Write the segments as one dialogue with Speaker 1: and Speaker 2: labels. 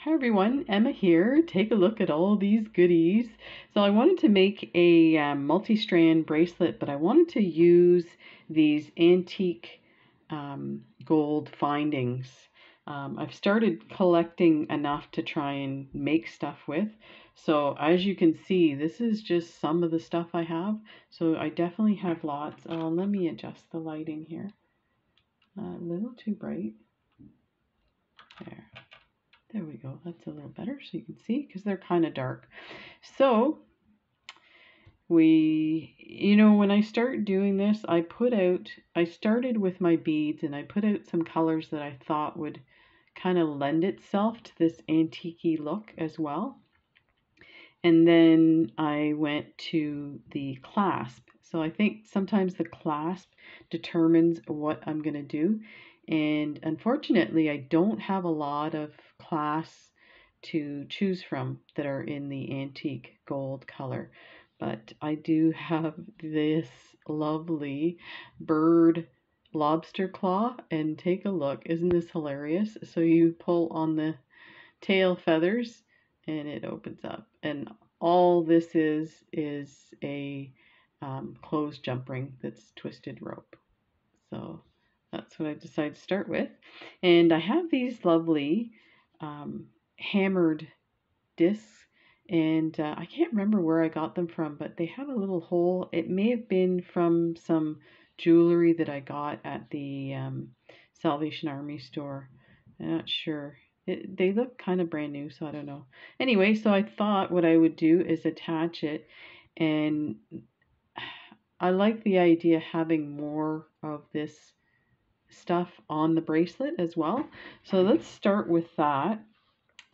Speaker 1: Hi everyone, Emma here. Take a look at all these goodies. So I wanted to make a multi-strand bracelet, but I wanted to use these antique gold findings. I've started collecting enough to try and make stuff with. So as you can see, this is just some of the stuff I have. So I definitely have lots. Let me adjust the lighting here. A little too bright. There. There we go. That's a little better so you can see because they're kind of dark. So when I start doing this, I started with my beads and I put out some colors that I thought would kind of lend itself to this antique-y look as well. And then I went to the clasp. So I think sometimes the clasp determines what I'm going to do. And unfortunately, I don't have a lot of clasps to choose from that are in the antique gold color. But I do have this lovely bird lobster claw, and take a look. Isn't this hilarious? So you pull on the tail feathers and it opens up, and all this is a closed jump ring that's twisted rope. So that's what I decided to start with. And I have these lovely hammered discs, and I can't remember where I got them from, but they have a little hole. It may have been from some jewelry that I got at the Salvation Army store. I'm not sure. They look kind of brand new, so I don't know. Anyway, so I thought what I would do is attach it, and I like the idea of having more of this stuff on the bracelet as well. So let's start with that,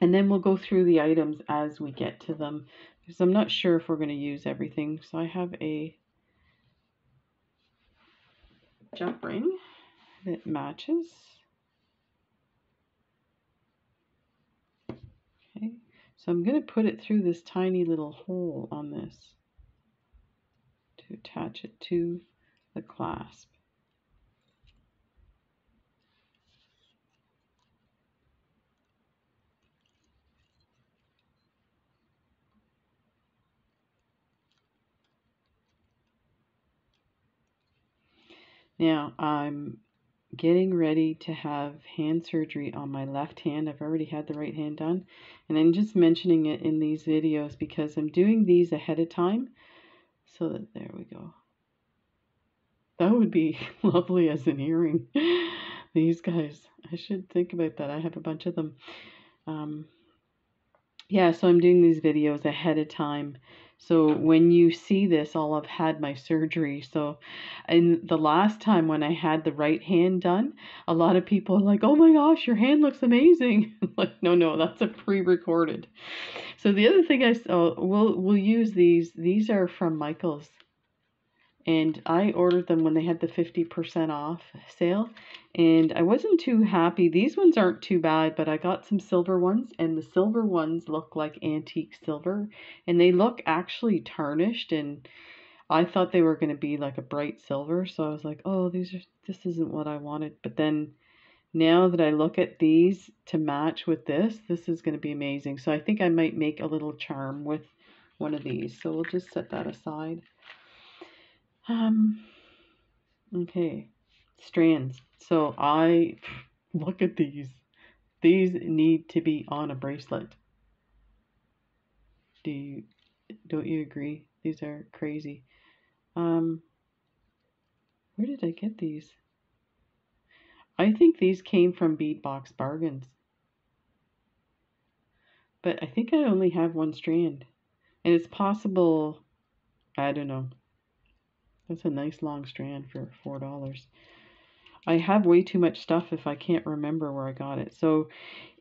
Speaker 1: and then we'll go through the items as we get to them, because I'm not sure if we're going to use everything. So I have a jump ring that matches. Okay, so I'm going to put it through this tiny little hole on this to attach it to the clasp. Now I'm getting ready to have hand surgery on my left hand. I've already had the right hand done, and I'm just mentioning it in these videos because I'm doing these ahead of time, so that there we go. That would be lovely as an earring. These guys, I should think about that. I have a bunch of them. Yeah, so I'm doing these videos ahead of time. So when you see this, I'll have had my surgery. So, and the last time when I had the right hand done, a lot of people are like, "Oh my gosh, your hand looks amazing." Like, no, that's a pre-recorded. So the other thing I saw, we'll use these. These are from Michael's, and I ordered them when they had the 50% off sale, and I wasn't too happy. These ones aren't too bad, but I got some silver ones, and the silver ones look like antique silver, and they look actually tarnished, and I thought they were going to be like a bright silver, so I was like, oh, this isn't what I wanted. But then now that I look at these to match with this is going to be amazing. So I think I might make a little charm with one of these, so we'll just set that aside. Okay, strands. So I look at these. These need to be on a bracelet. Don't you agree? These are crazy. Where did I get these? I think these came from Beadbox Bargains. But I think I only have one strand. And it's possible, I don't know. That's a nice long strand for $4. I have way too much stuff if I can't remember where I got it. So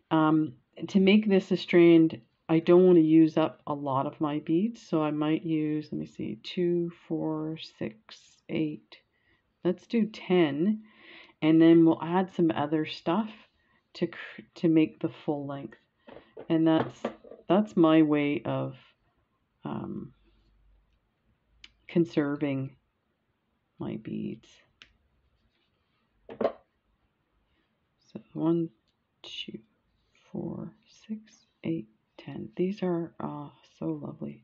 Speaker 1: to make this a strand, I don't want to use up a lot of my beads. So I might use, let me see, 2, 4, 6, 8. Let's do 10. And then we'll add some other stuff to make the full length. And that's my way of conserving my beads. So 1, 2, 4, 6, 8, 10. These are so lovely.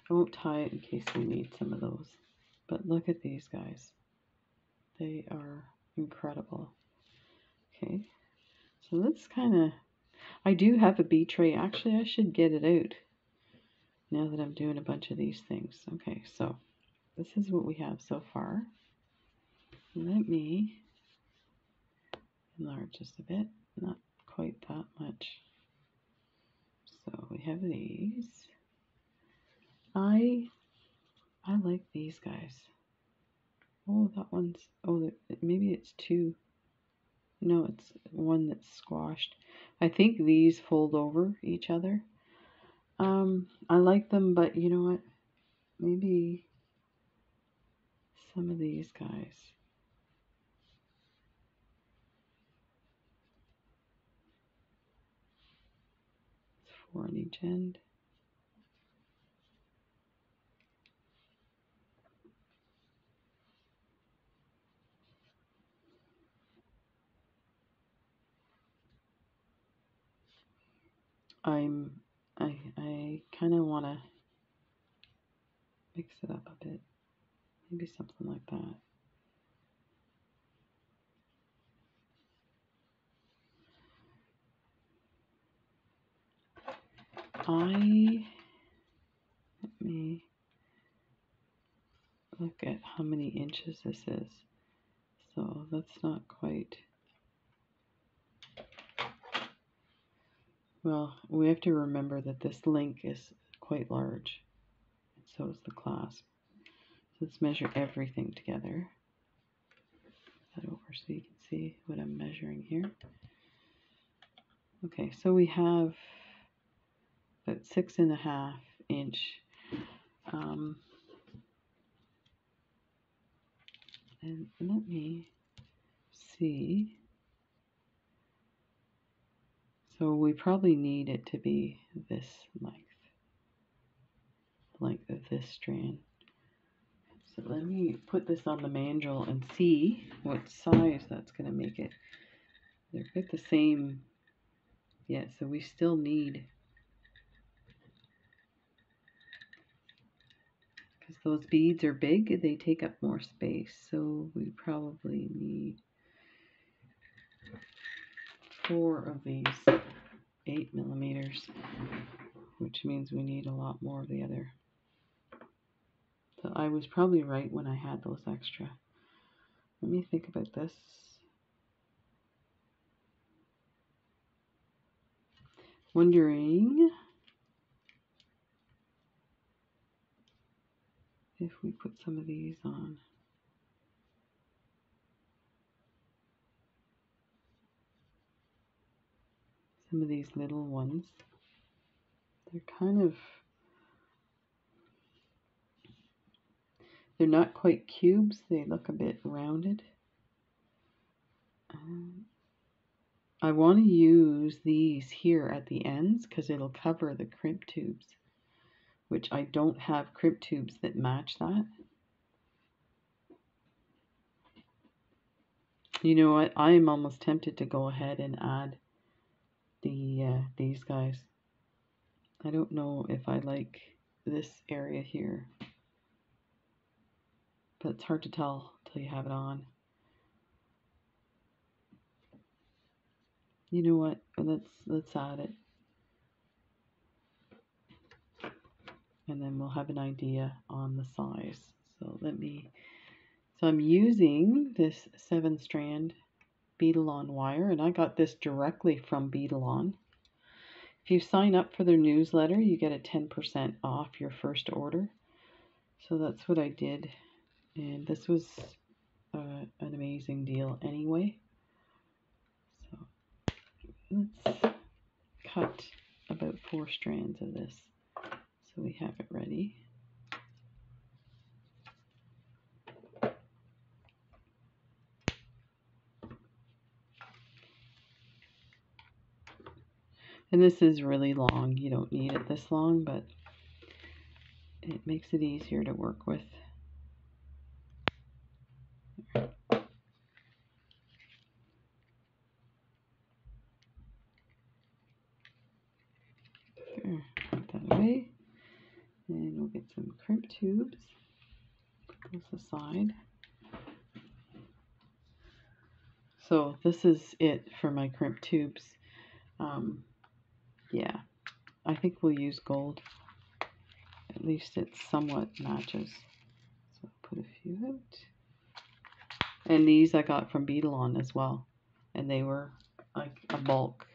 Speaker 1: I won't tie it in case we need some of those. But look at these guys. They are incredible. Okay, so that's kind of... I do have a bead tray. Actually, I should get it out now that I'm doing a bunch of these things. Okay, so this is what we have so far. Let me enlarge just a bit. Not quite that much. So we have these. I like these guys. Oh, that one's... Oh, maybe it's two. No, it's one that's squashed. I think these fold over each other. I like them, but you know what? Maybe some of these guys. It's 4 on each end. I kind of want to mix it up a bit. Maybe something like that. Let me look at how many inches this is. So that's not quite... Well, we have to remember that this link is quite large. So is the clasp. So let's measure everything together. Put that over so you can see what I'm measuring here. Okay, so we have about 6.5 inch. And let me see. So we probably need it to be this length of this strand. So let me put this on the mandrel and see what size that's going to make it. They're quite the same. Yeah, so we still need, because those beads are big, they take up more space. So we probably need 4 of these 8 millimeters, which means we need a lot more of the other. So I was probably right when I had those extra. Let me think about this. Wondering if we put some of these on. Some of these little ones. They're kind of... They're not quite cubes. They look a bit rounded. I want to use these here at the ends because it'll cover the crimp tubes, which I don't have crimp tubes that match that. You know what? I am almost tempted to go ahead and add these guys. I don't know if I like this area here, but it's hard to tell till you have it on. You know what? Let's add it, and then we'll have an idea on the size. So so I'm using this 7-strand Beadle-On wire, and I got this directly from Beadle-On. If you sign up for their newsletter, you get a 10% off your first order. So that's what I did, and this was an amazing deal anyway. So let's cut about 4 strands of this so we have it ready. And this is really long. You don't need it this long, but it makes it easier to work with. There, put that away. And we'll get some crimp tubes. Put those aside. So this is it for my crimp tubes. Yeah, I think we'll use gold. At least it somewhat matches. So I'll put a few out. And these I got from Beadalon as well. And they were like a bulk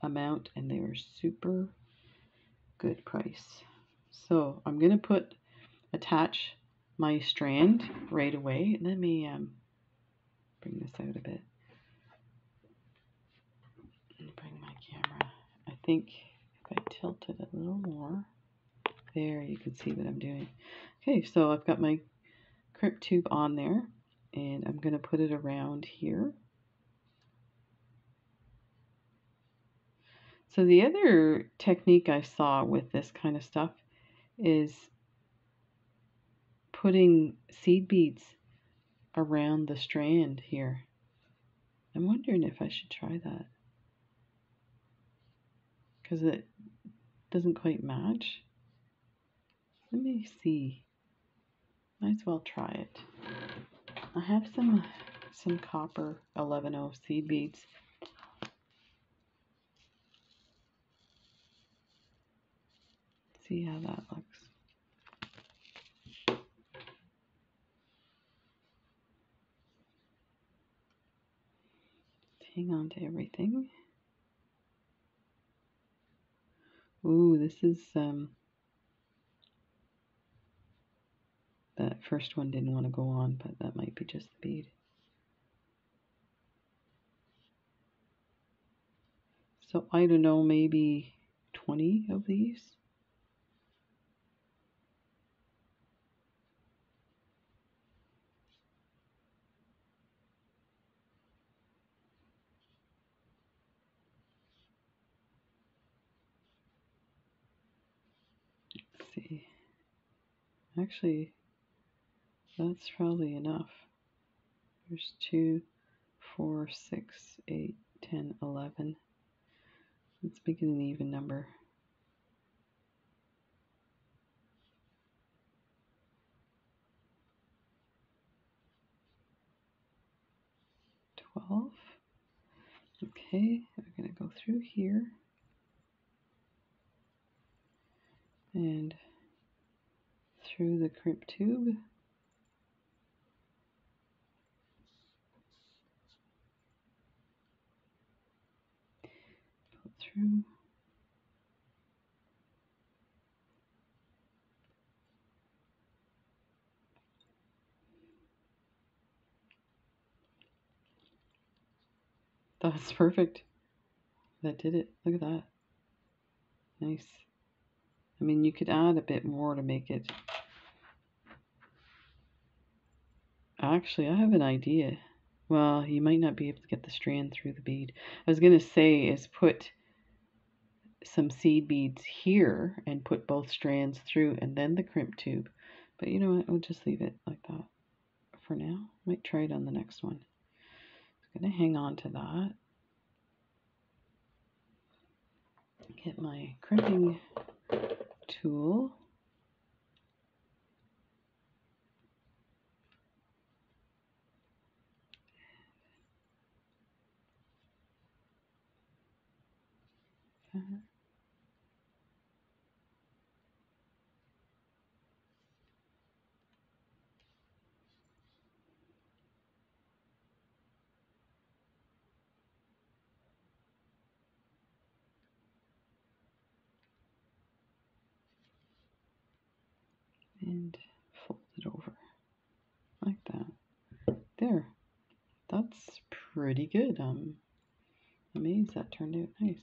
Speaker 1: amount and they were super good price. So I'm going to attach my strand right away. Let me bring this out a bit. Bring my camera. I think if I tilt it a little more, there you can see what I'm doing. Okay, so I've got my crimp tube on there and I'm going to put it around here. So the other technique I saw with this kind of stuff is putting seed beads around the strand here. I'm wondering if I should try that because it doesn't quite match. Let me see. Might as well try it. I have some copper 11-0 seed beads. See how that looks. Hang on to everything. Ooh, this is that first one didn't want to go on, but that might be just the bead. So I don't know, maybe 20 of these. Let's see. Actually, that's probably enough. There's 2, 4, 6, 8, 10, 11. Let's make it an even number. 12. Okay, we're going to go through here and through the crimp tube. Pull through. That's perfect. That did it. Look at that. Nice. I mean, you could add a bit more to make it. Actually, I have an idea. Well, you might not be able to get the strand through the bead. I was going to say is put some seed beads here and put both strands through and then the crimp tube. But you know what? I'll just leave it like that for now. Might try it on the next one. I'm going to hang on to that. Get my crimping tool. And fold it over like that. There. That's pretty good. I'm amazed that turned out nice.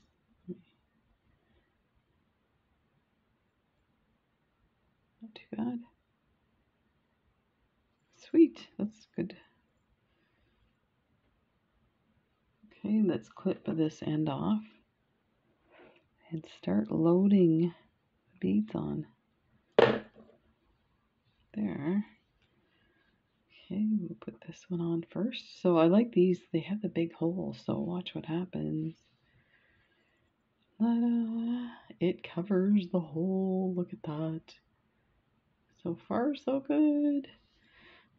Speaker 1: Not too bad. Sweet. That's good. Okay, let's clip this end off and start loading the beads on. There. Okay, we'll put this one on first. So I like these, they have the big hole, so watch what happens. Ta-da! it covers the whole, look at that. So far, so good.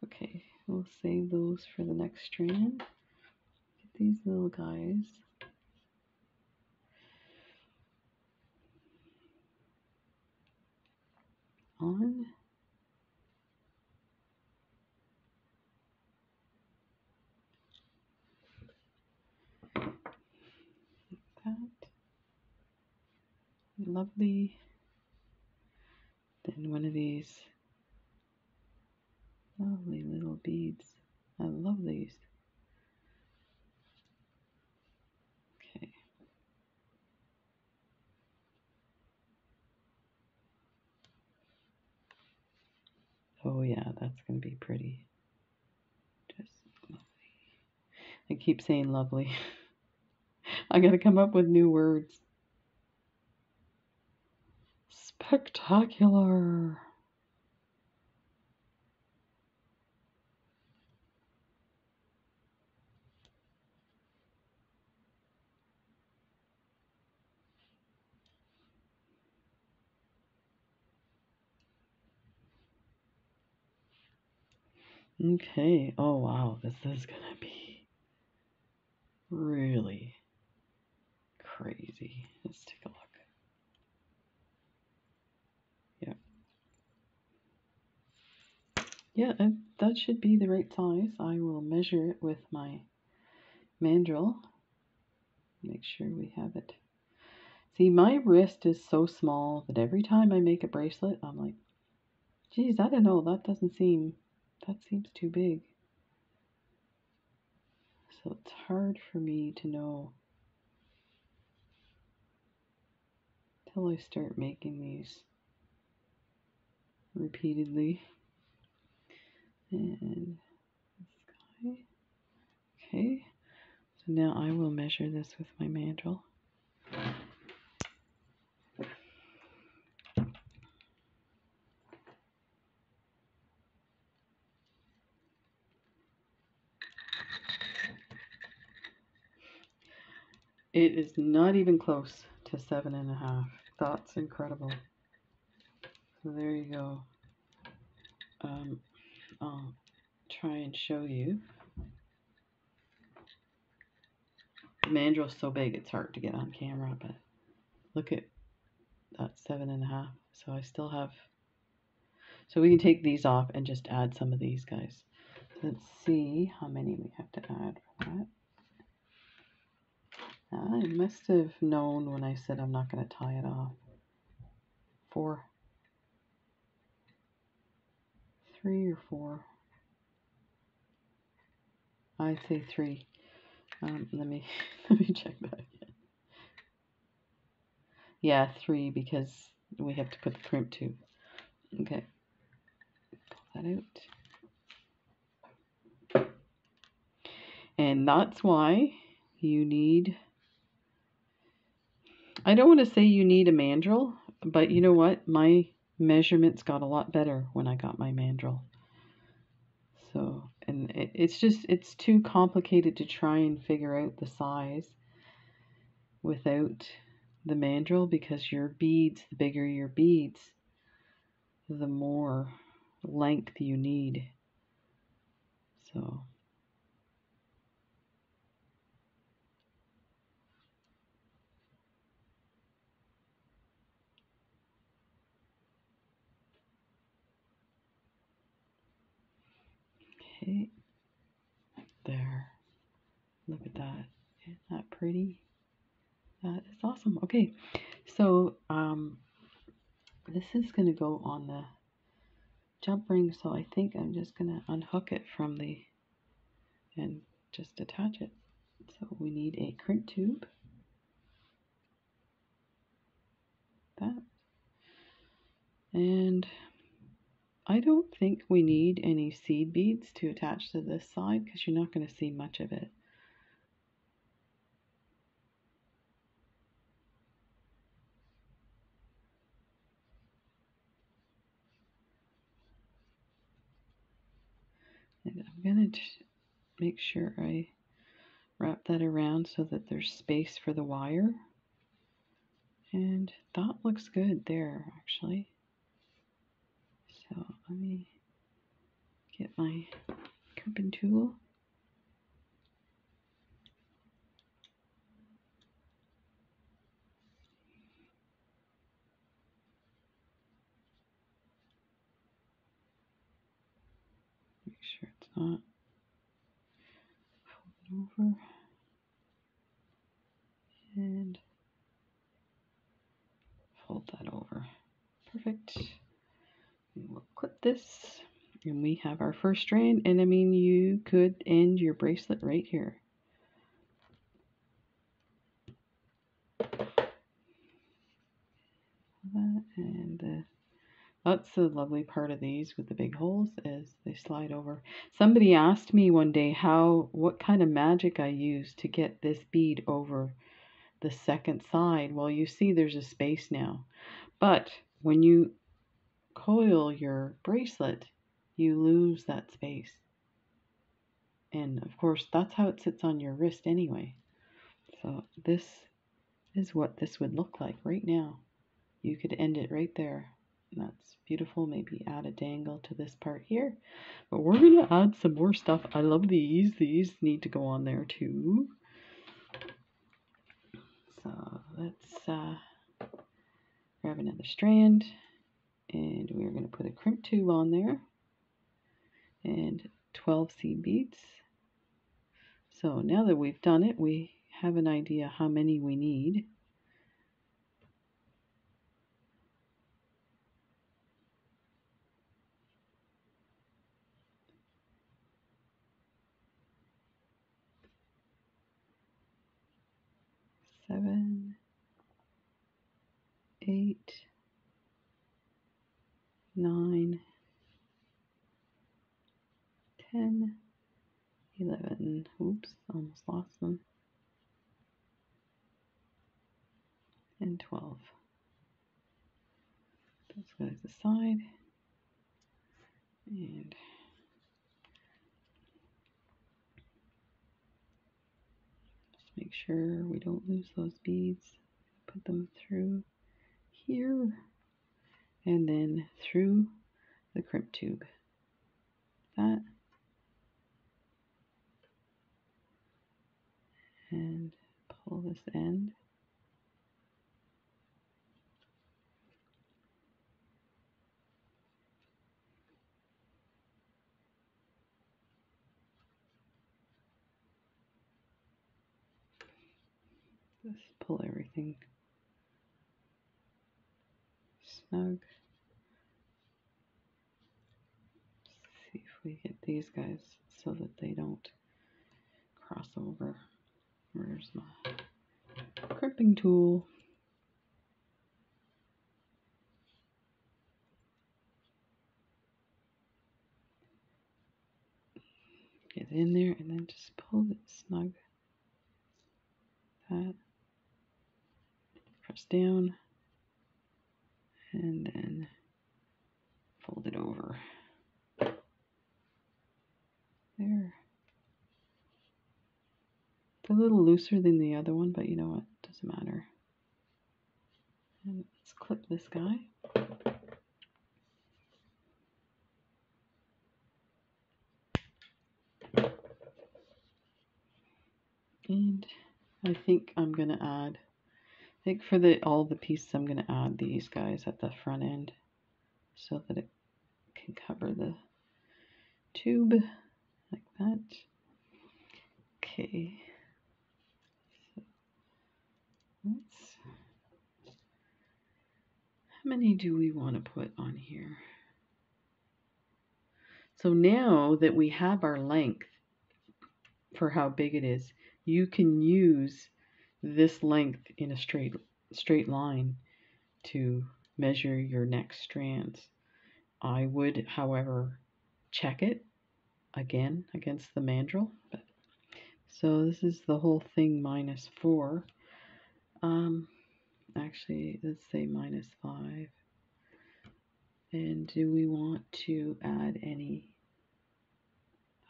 Speaker 1: Okay, we'll save those for the next strand. Get these little guys. On. That. Lovely. Then one of these lovely little beads. I love these. Okay. Oh yeah, that's going to be pretty. Just lovely. I keep saying lovely. I got to come up with new words. Spectacular. Okay. Oh wow, this is going to be really crazy. Let's take a look. Yeah, that should be the right size. I will measure it with my mandrel. Make sure we have it. See, my wrist is so small that every time I make a bracelet, I'm like, geez, I don't know, that seems too big. So it's hard for me to know till I start making these repeatedly. And this guy. Okay, so now I will measure this with my mandrel. It is not even close to 7.5. That's incredible. So there you go. I'll try and show you. The mandrel's so big it's hard to get on camera, but look at that 7.5. So I still have. So we can take these off and just add some of these guys. Let's see how many we have to add for that. I must have known when I said I'm not going to tie it off. 4. 3 or 4. I'd say 3. Let me check that again. Yeah, 3 because we have to put the crimp tube. Okay, pull that out. And that's why you need, I don't want to say you need a mandrel, but you know what? My measurements got a lot better when I got my mandrel. So, and it's too complicated to try and figure out the size without the mandrel, because your beads, the bigger your beads, the more length you need. So okay, there. Look at that. Isn't that pretty? That is awesome. Okay, so this is going to go on the jump ring, so I think I'm just going to unhook it from the, and just attach it. So we need a crimp tube. That. And I don't think we need any seed beads to attach to this side because you're not going to see much of it. And I'm going to make sure I wrap that around so that there's space for the wire. And that looks good there, actually. So let me get my crimping tool. Make sure it's not folded over. And fold that over. Perfect. And we'll clip this. And we have our first strand. And I mean, you could end your bracelet right here. And that's the lovely part of these with the big holes, is they slide over. Somebody asked me one day what kind of magic I use to get this bead over the second side. Well, you see there's a space now, but when you coil your bracelet, you lose that space. And of course, that's how it sits on your wrist anyway. So this is what this would look like right now. You could end it right there. That's beautiful. Maybe add a dangle to this part here. But we're going to add some more stuff. I love these. These need to go on there too. So let's grab another strand. And we're going to put a crimp tube on there. And 12 seed beads. So now that we've done it, we have an idea how many we need. Seven, 8, 9, 10, 11. Oops, almost lost them. And 12. Let's go to the side. And just make sure we don't lose those beads. Put them through here and then through the crimp tube. That. And pull this end. Just pull everything snug. See if we get these guys so that they don't cross over. Where's my crimping tool? Get in there and then just pull it snug. That. Press down and then fold it over. There. It's a little looser than the other one, but you know what? Doesn't matter. And let's clip this guy. And I think I'm going to add, I think for all the pieces, I'm going to add these guys at the front end so that it can cover the tube like that. Okay. So how many do we want to put on here? So now that we have our length for how big it is, you can use this length in a straight line to measure your next strands. I would, however, check it again against the mandrel. So this is the whole thing minus 4. Actually, let's say minus 5. And do we want to add any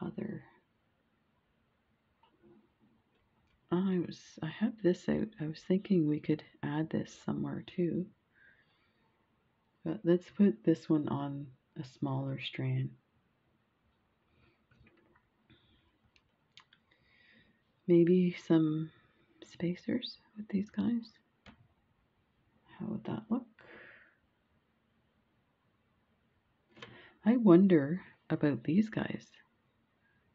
Speaker 1: other? I have this out. I was thinking we could add this somewhere too. But let's put this one on a smaller strand. Maybe some spacers with these guys. How would that look? I wonder about these guys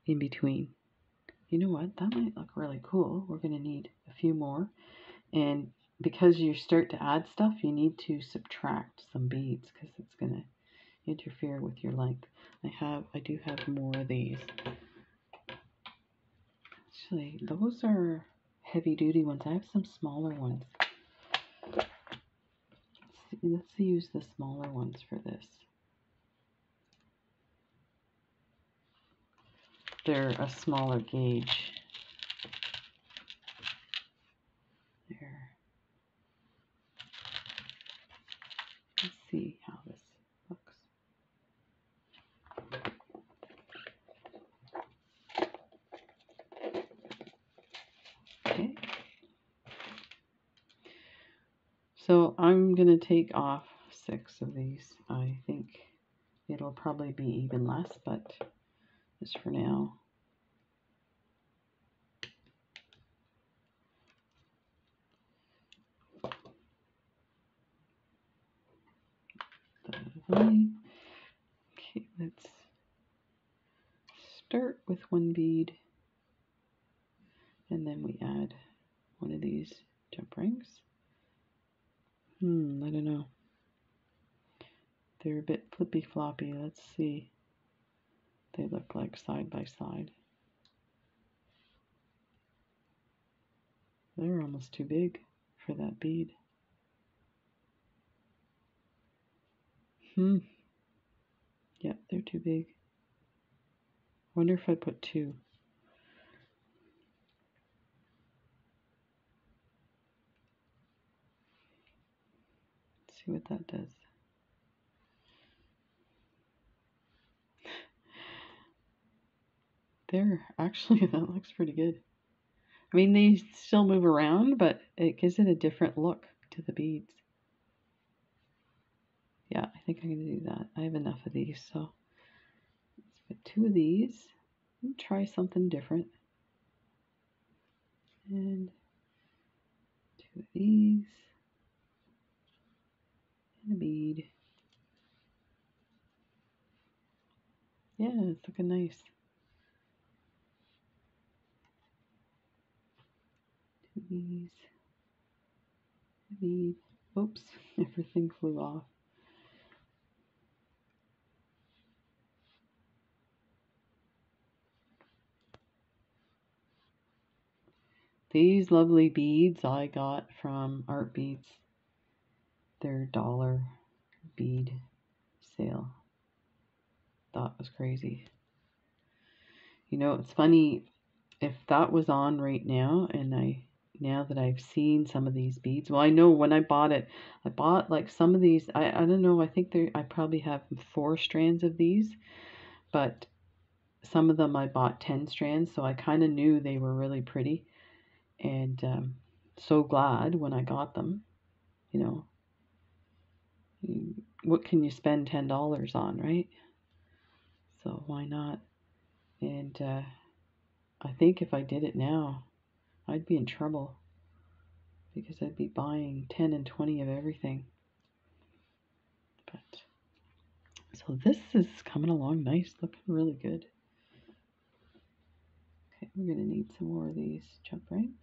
Speaker 1: in between. You know what? That might look really cool. We're going to need a few more. And because you start to add stuff, you need to subtract some beads because it's going to interfere with your length. I do have more of these. Actually, those are heavy duty ones. I have some smaller ones. Let's use the smaller ones for this. They're a smaller gauge. There. Let's see how this looks. Okay. So I'm going to take off 6 of these. I think it'll probably be even less, but just for now. Okay, let's start with one bead, and then we add one of these jump rings. I don't know. They're a bit flippy floppy. Let's see. They look like side by side. They're almost too big for that bead. Yep, they're too big. Wonder if I put 2. Let's see what that does. There, actually, that looks pretty good. I mean, they still move around, but it gives it a different look to the beads. Yeah, I think I'm going to do that. I have enough of these, so let's put 2 of these and try something different. And 2 of these and a bead. Yeah, it's looking nice. 2 of these, a bead. Oops, everything flew off. These lovely beads I got from Art Beads. Their $1 bead sale. That was crazy. You know, it's funny, if that was on right now, and now that I've seen some of these beads, well, I know when I bought it, I bought like some of these, I don't know, I think I probably have 4 strands of these, but some of them I bought 10 strands, so I kind of knew they were really pretty, and so glad when I got them. You know, what can you spend $10 on, right? So why not? And I think if I did it now, I'd be in trouble because I'd be buying 10 and 20 of everything. But so this is coming along nice, looking really good. Okay, we're going to need some more of these jump rings.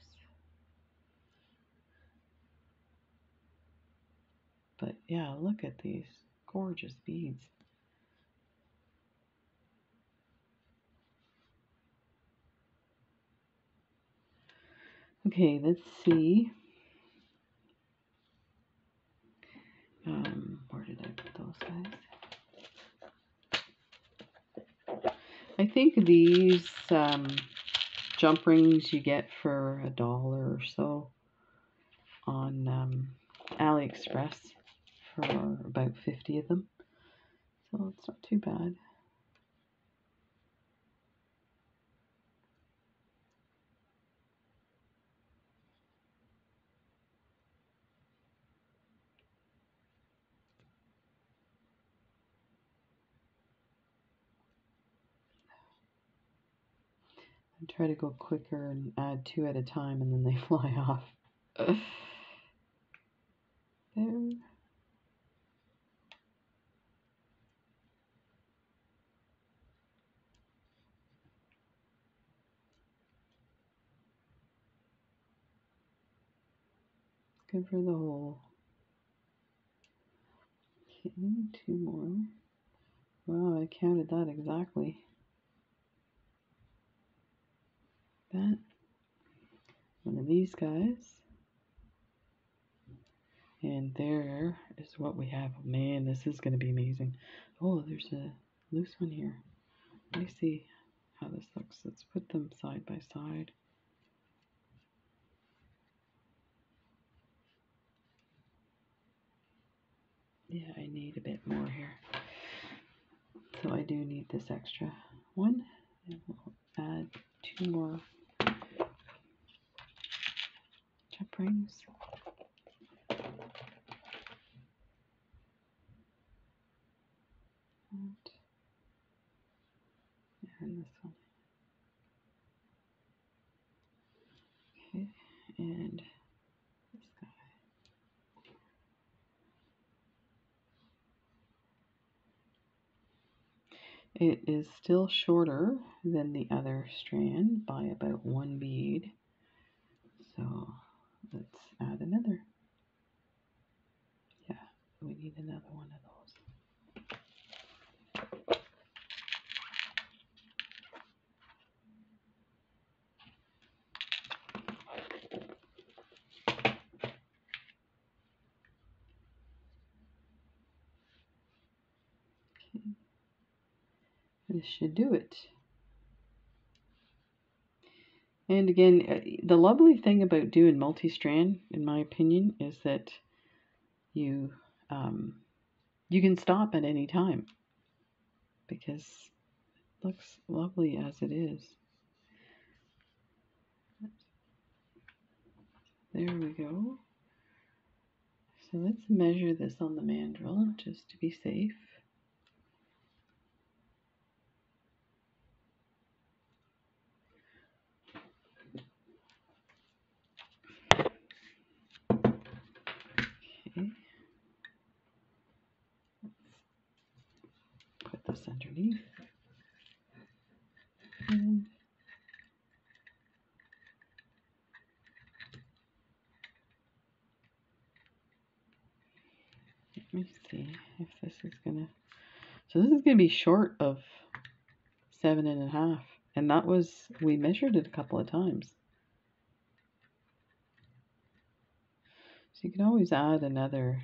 Speaker 1: But yeah, look at these gorgeous beads. Okay, let's see. Where did I put those guys? I think these jump rings you get for $1 or so on AliExpress for about 50 of them. So it's not too bad. I try to go quicker and add 2 at a time and then they fly off. There. Good for the hole. Okay, 2 more. Wow, I counted that exactly. That. One of these guys. And there is what we have. Man, this is going to be amazing. Oh, there's a loose one here. Let me see how this looks. Let's put them side by side. Yeah, I need a bit more here. So I do need this extra one. And we'll add 2 more chip rings. And this one. Okay, and this guy. It is still shorter than the other strand by about 1 bead. So let's add another. Yeah, we need another one of those. Okay. This should do it. And again, the lovely thing about doing multi-strand, in my opinion, is that you can stop at any time because it looks lovely as it is. There we go. So let's measure this on the mandrel just to be safe. Okay. Put this underneath. And let me see if this is gonna. So this is gonna be short of 7.5, and that was, we measured it a couple of times. So you can always add another.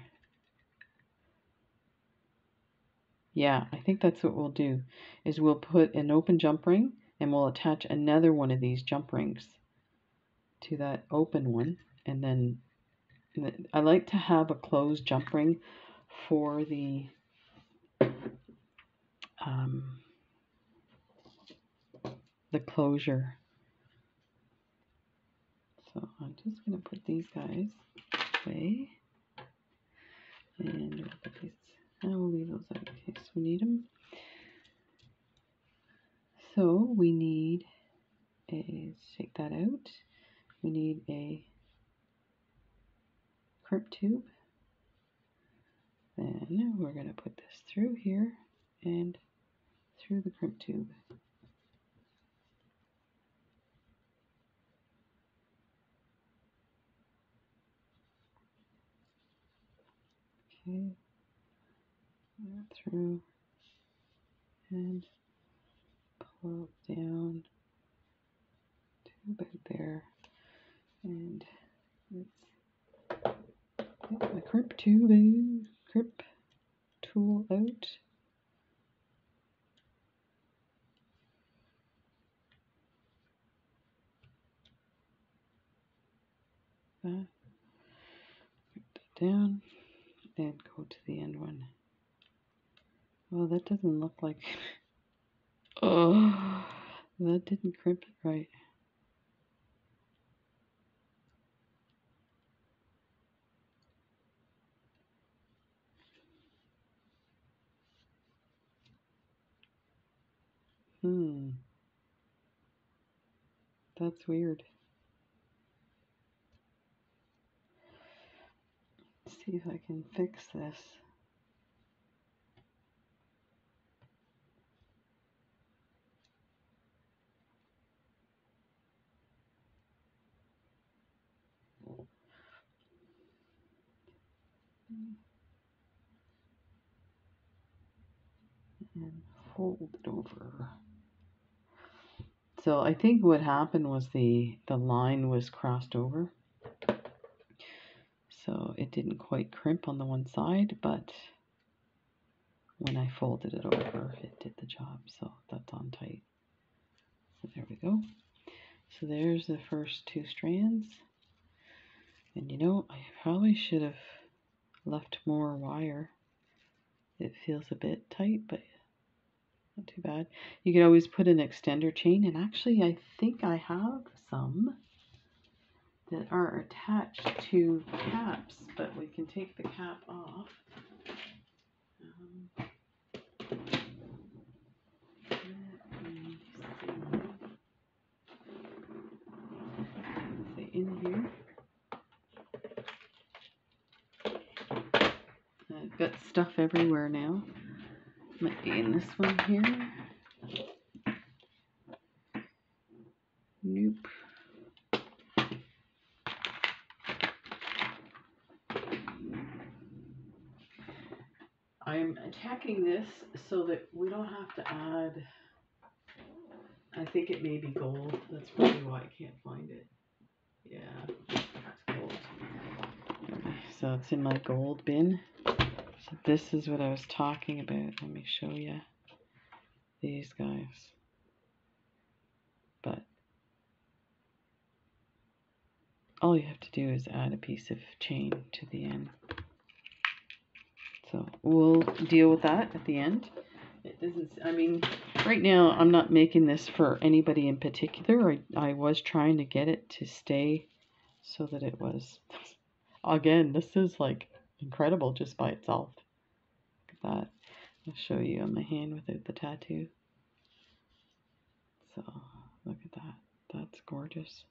Speaker 1: Yeah, I think that's what we'll do, is we'll put an open jump ring and we'll attach another one of these jump rings to that open one. And then I like to have a closed jump ring for the closure. So I'm just going to put these guys away. And we'll put these, I will leave those out in case we need them. So we need shake that out. We need a crimp tube. Then we're going to put this through here and through the crimp tube. Okay, through and pull it down to about there. And let's get my crimp tool out. Put that down and go to the end one. Oh, that doesn't look like. Oh, that didn't crimp it right. That's weird. Let's see if I can fix this. And fold it over. So I think what happened was the line was crossed over. So it didn't quite crimp on the one side, but when I folded it over, it did the job. So that's on tight. So there we go. So there's the first 2 strands. And you know, I probably should have left more wire. It feels a bit tight, but not too bad. You could always put an extender chain, and actually I think I have some that are attached to caps, but we can take the cap off. Let me see. In here. I've got stuff everywhere now. Might be in this one here. Nope. I'm attacking this so that we don't have to add, I think it may be gold. That's probably why I can't find it. Yeah, that's gold. Okay, so it's in my gold bin. So this is what I was talking about. Let me show you these guys. But all you have to do is add a piece of chain to the end. So we'll deal with that at the end. It doesn't, I mean, right now I'm not making this for anybody in particular. I was trying to get it to stay so that it was, again, this is like incredible just by itself. Look at that. I'll show you on my hand without the tattoo. So look at that. That's gorgeous.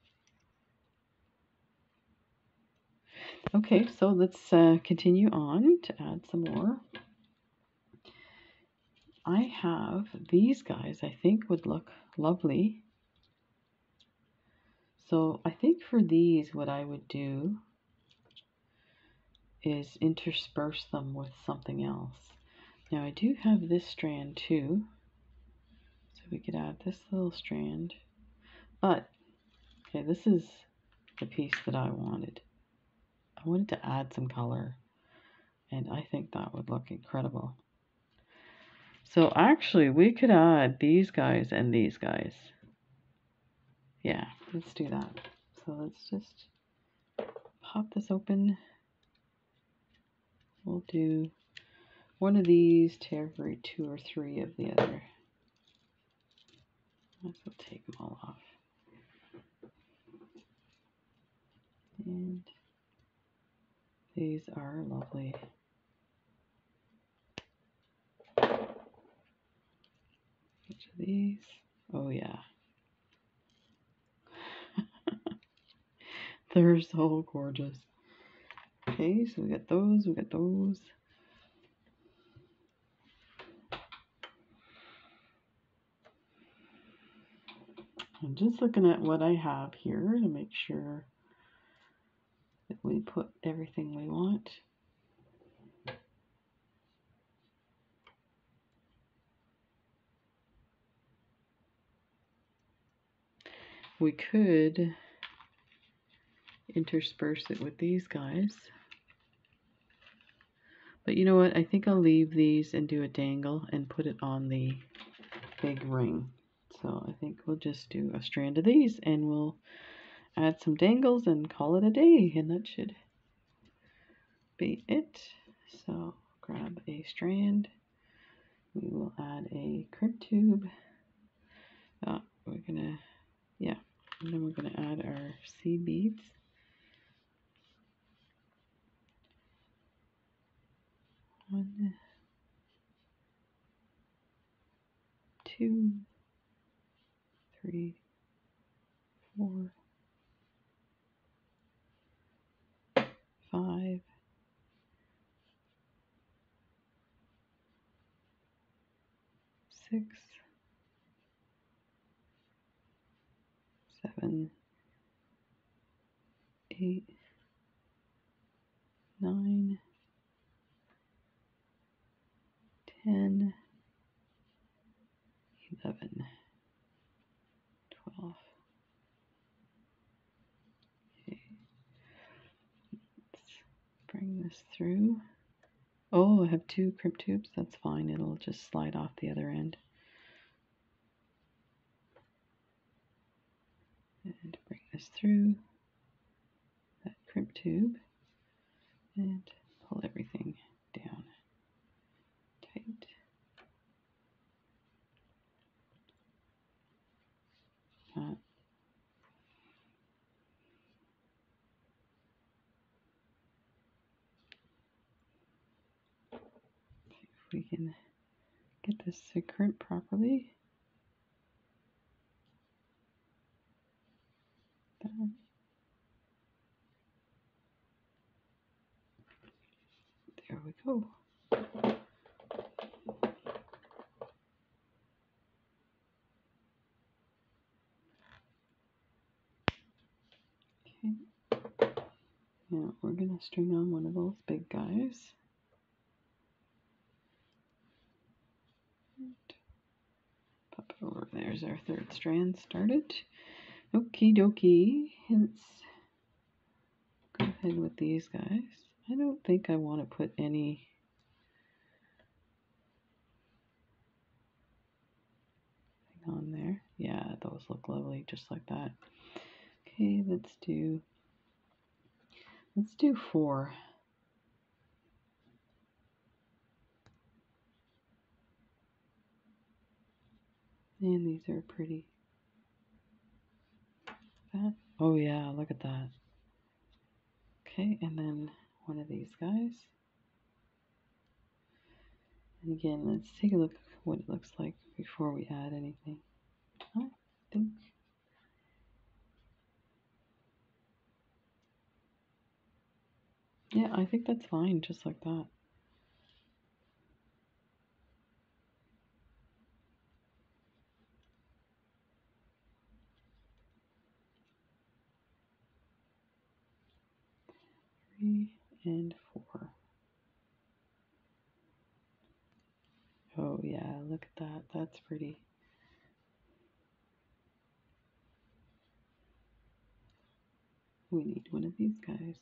Speaker 1: Okay, so let's continue on to add some more. I have these guys I think would look lovely. So I think for these what I would do is intersperse them with something else. Now I do have this strand too. So we could add this little strand. But, okay, this is the piece that I wanted. I wanted to add some color. And I think that would look incredible. So actually we could add these guys and these guys. Yeah, let's do that. So let's just pop this open. We'll do one of these to every 2 or 3 of the other. Let's take them all off. And these are lovely. Each of these. Oh yeah. They're so gorgeous. Okay, so we got those, we got those. I'm just looking at what I have here to make sure that we put everything we want. We could intersperse it with these guys. But you know what? I think I'll leave these and do a dangle and put it on the big ring. So I think we'll just do a strand of these and we'll add some dangles and call it a day. And that should be it. So grab a strand. We will add a crimp tube. We're gonna, yeah. And then we're gonna add our seed beads. One, 2, 3, 4, 5, 6, 7, 8, 9, 10, 11, 12. Okay, let's bring this through. Oh, I have 2 crimp tubes. That's fine. It'll just slide off the other end. And bring this through that crimp tube and pull everything down tight. That. See if we can get this to crimp properly. That. There we go. Okay. Now we're going to string on one of those big guys. And pop it over. There's our 3rd strand started. Okie dokie. Let's go ahead with these guys. I don't think I want to put any on there. Yeah, those look lovely just like that. Okay, let's do 4. And these are pretty. That. Oh yeah, look at that. Okay, and then one of these guys. And again, let's take a look at what it looks like before we add anything. I think. Yeah, I think that's fine, just like that. Three and 4. Oh yeah, look at that. That's pretty. We need one of these guys.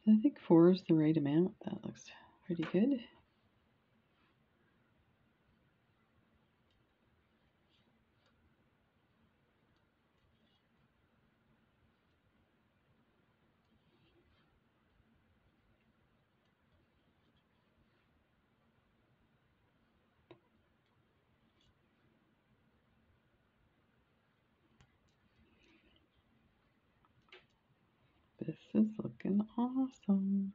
Speaker 1: I think 4 is the right amount. That looks pretty good. This is looking awesome.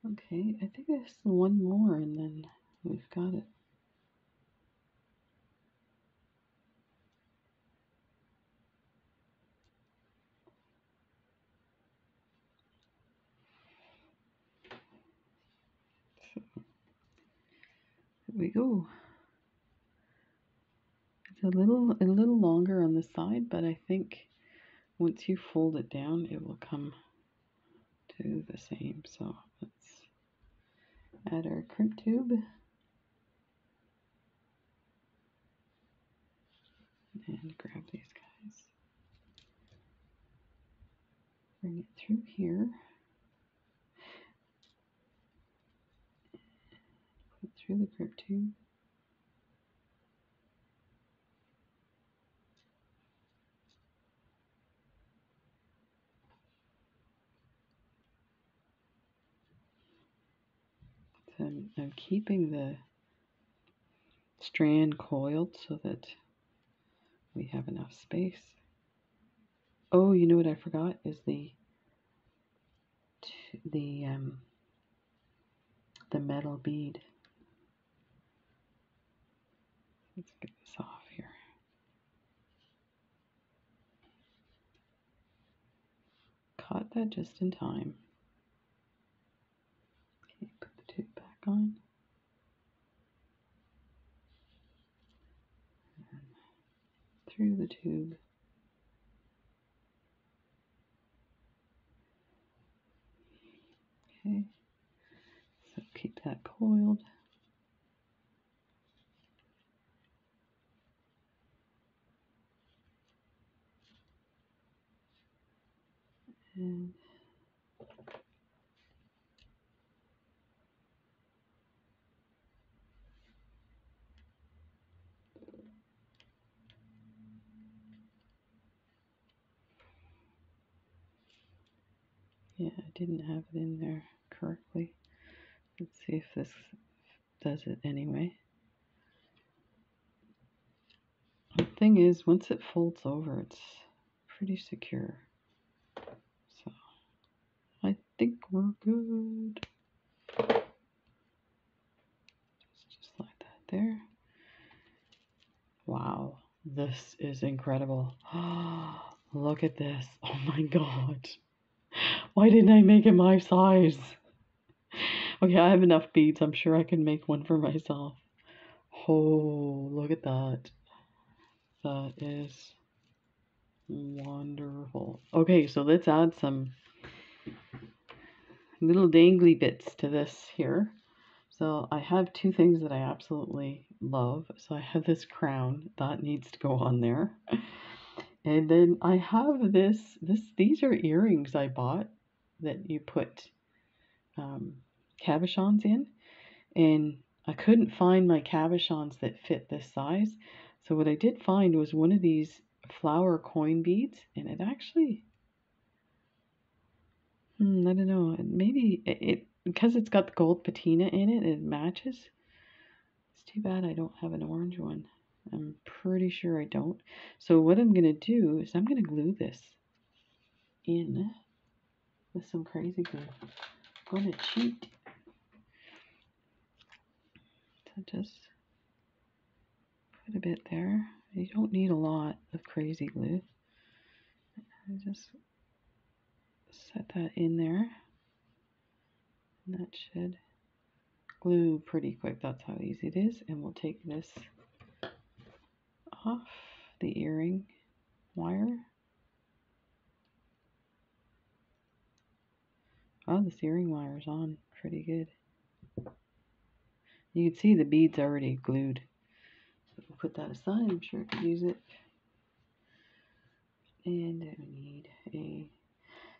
Speaker 1: Okay, I think there's one more and then we've got it. So, here we go. It's a little longer on the side, but I think once you fold it down, it will come to the same. So let's add our crimp tube and grab these guys. Bring it through here. Put it through the crimp tube. So I'm keeping the strand coiled so that we have enough space. Oh, you know what I forgot is the metal bead. Let's get this off here. Caught that just in time. Okay, put the tube back on. And through the tube. Okay, so keep that coiled. And yeah, I didn't have it in there correctly. Let's see if this does it anyway. The thing is, once it folds over, it's pretty secure. So I think we're good. Just like that there. Wow, this is incredible. Look at this. Oh my god. Why didn't I make it my size? Okay, I have enough beads. I'm sure I can make one for myself. Oh, look at that. That is wonderful. Okay, so let's add some little dangly bits to this here. So I have two things that I absolutely love. So I have this crown that needs to go on there. And then I have these are earrings I bought that you put cabochons in. And I couldn't find my cabochons that fit this size. So what I did find was one of these flower coin beads. And it actually, I don't know, maybe it because it's got the gold patina in it, it matches. It's too bad I don't have an orange one. I'm pretty sure I don't. So what I'm going to do is I'm going to glue this in with some crazy glue. I'm going to cheat. So just put a bit there. You don't need a lot of crazy glue. I just set that in there. And that should glue pretty quick. That's how easy it is. And we'll take this off the earring wire. Oh, this earring wire is on pretty good. You can see the beads already glued. So we'll put that aside. I'm sure I could use it. And I need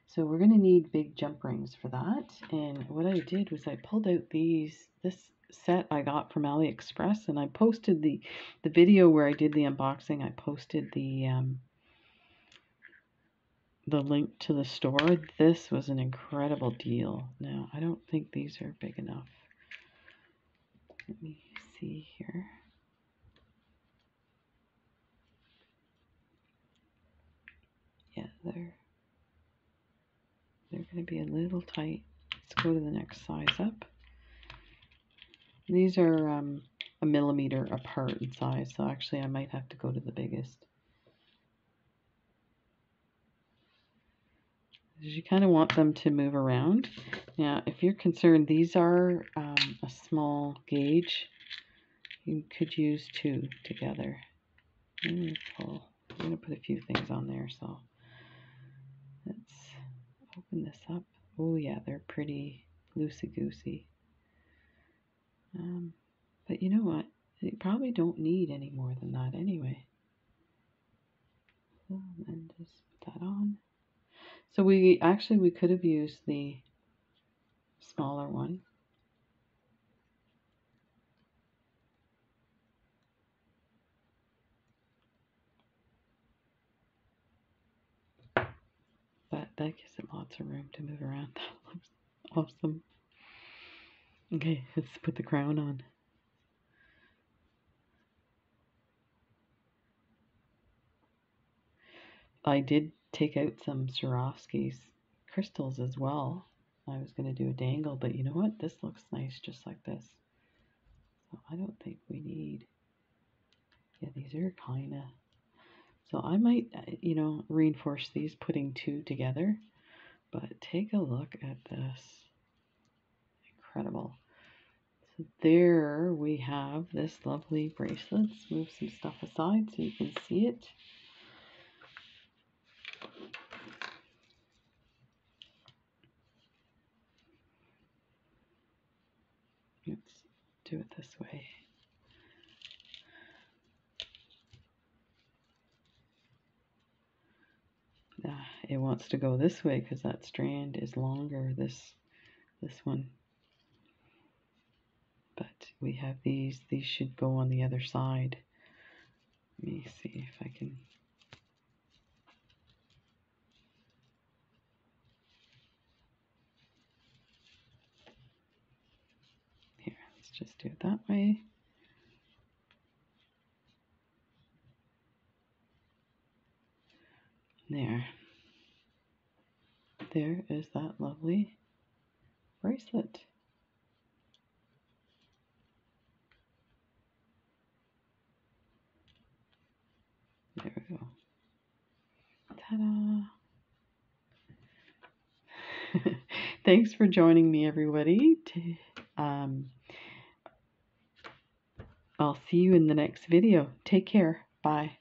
Speaker 1: so we're going to need big jump rings for that. And what I did was I pulled out this set I got from AliExpress, and I posted the video where I did the unboxing. I posted the link to the store. This was an incredible deal. Now, I don't think these are big enough. Let me see here. Yeah, they're going to be a little tight. Let's go to the next size up. These are a millimeter apart in size, so actually I might have to go to the biggest. You kind of want them to move around. Now, if you're concerned, these are a small gauge. You could use two together. I'm going to put a few things on there, so let's open this up. Oh yeah, they're pretty loosey-goosey. But you know what? You probably don't need any more than that anyway. So then just put that on. So we could have used the smaller one. But that gives it lots of room to move around. That looks awesome. Okay, let's put the crown on. I did take out some Swarovski's crystals as well. I was going to do a dangle, but you know what? This looks nice just like this. So I don't think we need, yeah, these are kind of, so I might, you know, reinforce these putting two together, but take a look at this. Incredible. So there we have this lovely bracelet. Let's move some stuff aside so you can see it. Let's do it this way. It wants to go this way because that strand is longer, this one. But we have these should go on the other side. Let me see if I can. Here, let's just do it that way. There is that lovely bracelet. There we go. Ta-da! Thanks for joining me, everybody. I'll see you in the next video. Take care. Bye.